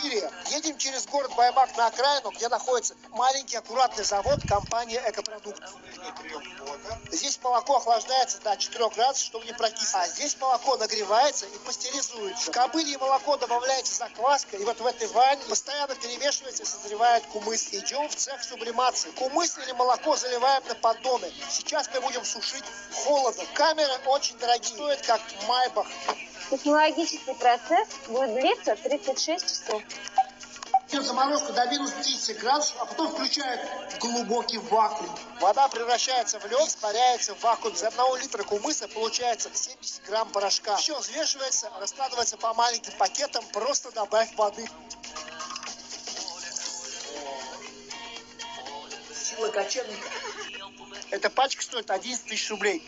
Или едем через город Баймак на окраину, где находится маленький аккуратный завод компании «Экопродукт». Здесь молоко охлаждается до 4 градусов, чтобы не прокисло. А здесь молоко нагревается и пастеризуется. В кобылье молоко добавляется закваска, и вот в этой ванне постоянно перемешивается и созревает кумыс. Идем в цех сублимации. Кумыс или молоко заливаем на поддоны. Сейчас мы будем сушить холодно. Камеры очень дорогие, стоят как Майбах. Технологический процесс будет длиться 36 часов. Заморозку до минус 10 градусов, а потом включают глубокий вакуум. Вода превращается в лед, испаряется в вакууме. Из 1 литра кумыса получается 70 грамм порошка. Все взвешивается, раскладывается по маленьким пакетам, просто добавь воды. Сила кочевника. Эта пачка стоит 11 тысяч рублей.